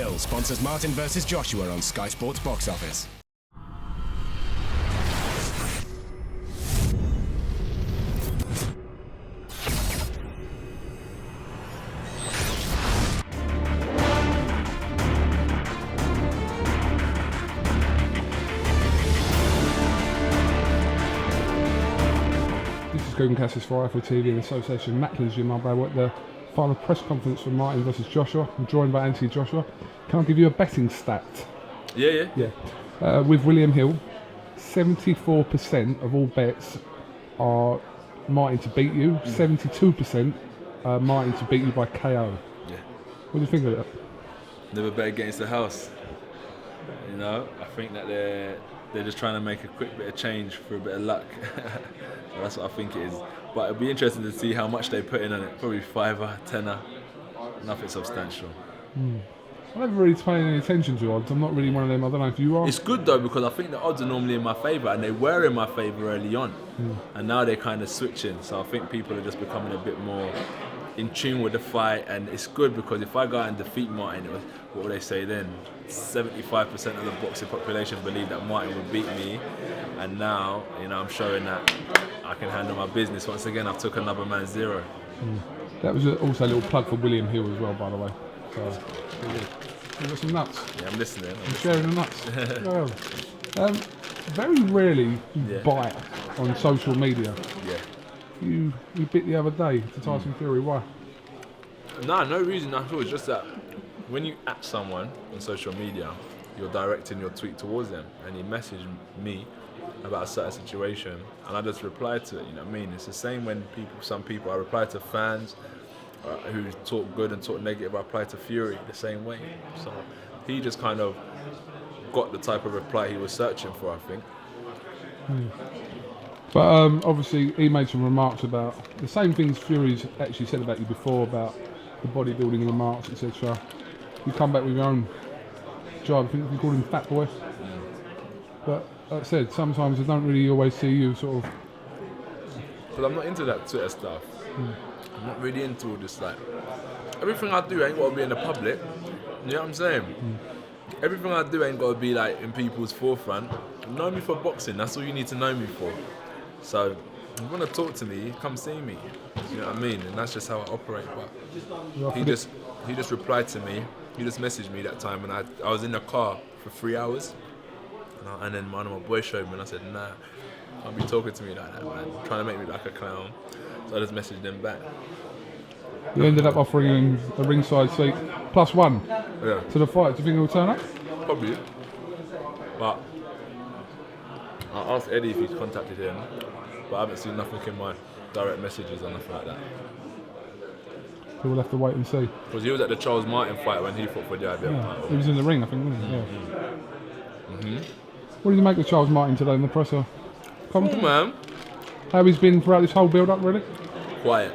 Hill sponsors Martin vs Joshua on Sky Sports Box Office. KUGAN CASSIUS for IFL TV in association with Macklin's Gym. We're at the final press conference for Martin vs Joshua. I'm joined by Anthony Joshua. Can I give you a betting stat? Yeah. With William Hill, 74% of all bets are Martin to beat you, 72% Martin to beat you by KO. Yeah. What do you think of that? Never bet against the house. You know, I think that they're just trying to make a quick bit of change for a bit of luck. So that's what I think it is. But it'll be interesting to see how much they put in on it. Probably $5, $10, nothing substantial. I never really paid any attention to odds. I'm not really one of them. I don't know if you are. It's good though, because I think the odds are normally in my favour, and they were in my favour early on. And now they're kind of switching. So I think people are just becoming a bit more in tune with the fight, and it's good because if I go out and defeat Martin, what would they say then? 75% of the boxing population believe that Martin would beat me, and now, you know, I'm showing that I can handle my business. Once again, I've took another man's zero. That was also a little plug for William Hill as well, by the way. So, you got some nuts. Yeah, I'm listening. I'm sharing the nuts. Very rarely you bite on social media. Yeah. You bit the other day to Tyson Fury. Why? No reason at all. It's just that when you at someone on social media, you're directing your tweet towards them, and he messaged me about a certain situation, and I just replied to it. You know what I mean? It's the same when some people, I reply to fans who talk good and talk negative. I reply to Fury the same way. So he just kind of got the type of reply he was searching for, I think. But obviously he made some remarks about the same things Fury's actually said about you before, about the bodybuilding remarks, etc. You come back with your own job. I think you called him Fat Boy. But like I said, sometimes I don't really always see you sort of. But I'm not into that Twitter stuff. I'm not really into all this, like, everything I do ain't got to be in the public. You know what I'm saying? Everything I do ain't got to be like in people's forefront. Know me for boxing, that's all you need to know me for. So if you want to talk to me, come see me. You know what I mean? And that's just how I operate. But he just replied to me. He just messaged me that time, and I was in the car for 3 hours. And then one of my boys showed me, and I said, nah, can't be talking to me like that, man. Trying to make me like a clown. So I just messaged them back. You ended up offering him a ringside seat +1 to the fight. Do you think he'll turn up? Probably. But I asked Eddie if he's contacted him, but I haven't seen nothing in my direct messages or nothing like that. So we'll have to wait and see. Because he was at the Charles Martin fight when he fought for the IBF title. He was in the ring, I think, wasn't he? What did you make of Charles Martin today in the presser? Cool, man. How he's been throughout this whole build-up, really? Quiet.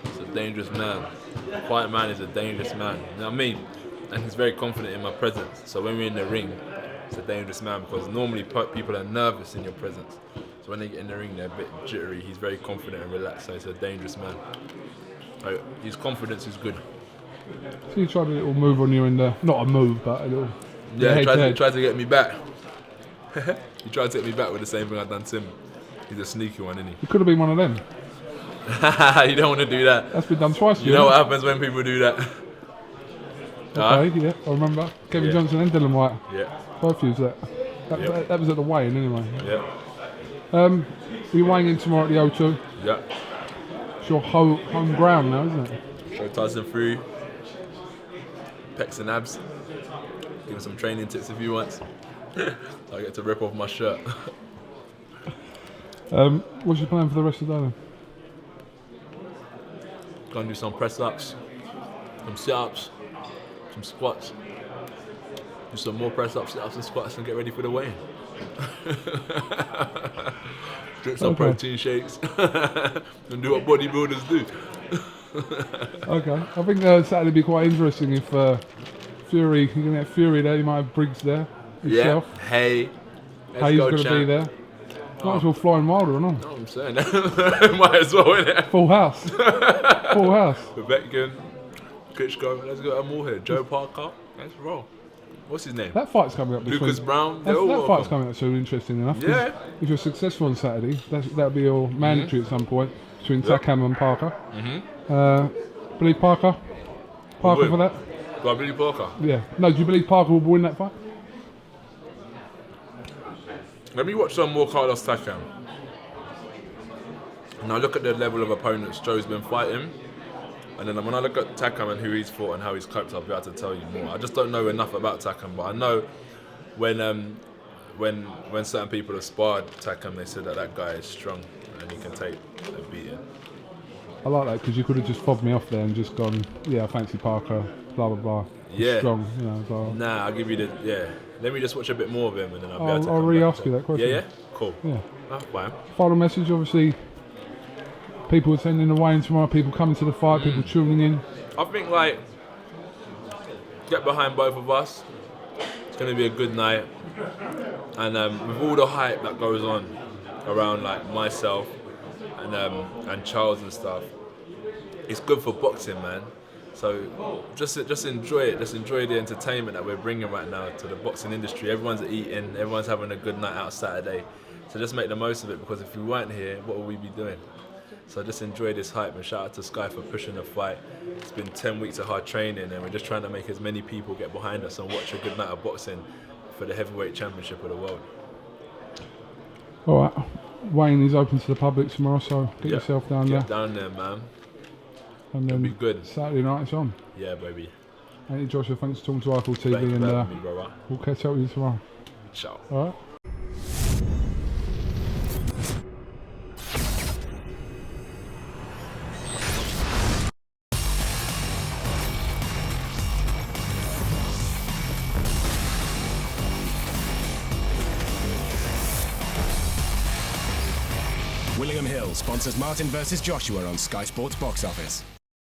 He's a dangerous man. A quiet man is a dangerous man. You know what I mean? And he's very confident in my presence. So when we're in the ring, he's a dangerous man, because normally people are nervous in your presence. So when they get in the ring, they're a bit jittery. He's very confident and relaxed, so he's a dangerous man. So his confidence is good. So you tried a little move on you in the, not a move, but a little. Yeah, he tried to get me back. He tried to get me back with the same thing I'd done to him. He's a sneaky one, isn't he? He could have been one of them. You don't want to do that. That's been done twice. You know what happens when people do that? Okay, yeah, I remember. Kevin Johnson and Dylan White. Yeah. Both used that. That was at the weigh-in anyway. Yeah. You're weighing in tomorrow at the O2. Yeah. It's your home ground now, isn't it? Show Tyson free. Pecs and abs. Give him some training tips if he wants. I get to rip off my shirt. What's your plan for the rest of the day then? Gonna do some press ups, some sit ups, some squats. Do some more press ups, sit ups, and squats, and get ready for the weigh-in. Drink some protein shakes and do what bodybuilders do. Okay, I think Saturday will be quite interesting if Fury, you're going to get Fury there, you might have Briggs there himself. Yeah, Hayes going to be there. Might as well flying Wilder or not. No, I'm saying that. Might as well, innit? Full house. Full house. Rebeccan, Klitschko, let's go. I'm all here. Joe Parker, let's roll. What's his name? That fight's coming up. Lucas Brown. That fight's coming up soon. Interesting enough. Yeah. If you're successful on Saturday, that'll be all mandatory at some point between Takam and Parker. Believe Parker for that? Do I believe Parker? Yeah. No, do you believe Parker will win that fight? Let me watch some more Carlos Takam. Now look at the level of opponents Joe's been fighting. And then when I look at Takam and who he's fought and how he's coped, I'll be able to tell you more. I just don't know enough about Takam, but I know when certain people have sparred Takam, they said that guy is strong and he can take a beating. I like that because you could have just fobbed me off there and just gone, yeah, I fancy Parker, blah blah blah. Yeah. Strong, you know. Blah. Nah, I'll give you let me just watch a bit more of him and then I'll be able to I'll come re-ask back you that question. Yeah, cool. Yeah. That's fine. Final message, obviously. People attending the weigh-in tomorrow, people coming to the fight, people tuning in. I think get behind both of us. It's going to be a good night, and with all the hype that goes on around myself and Charles and stuff, it's good for boxing, man. So just enjoy it. Just enjoy the entertainment that we're bringing right now to the boxing industry. Everyone's eating, everyone's having a good night out Saturday. So just make the most of it, because if we weren't here, what would we be doing? So just enjoy this hype, and shout out to Sky for pushing the fight. It's been 10 weeks of hard training, and we're just trying to make as many people get behind us and watch a good night of boxing for the heavyweight championship of the world. All right, weigh-in is open to the public tomorrow, so get yourself down there. Get down there, man. And then it'll be good. Saturday night it's on. Yeah, baby. Hey Joshua, thanks for talking to Eiffel TV, Thanks and for having me, brother. we'll catch up with you tomorrow. Ciao. All right. William Hill sponsors Martin versus Joshua on Sky Sports Box Office.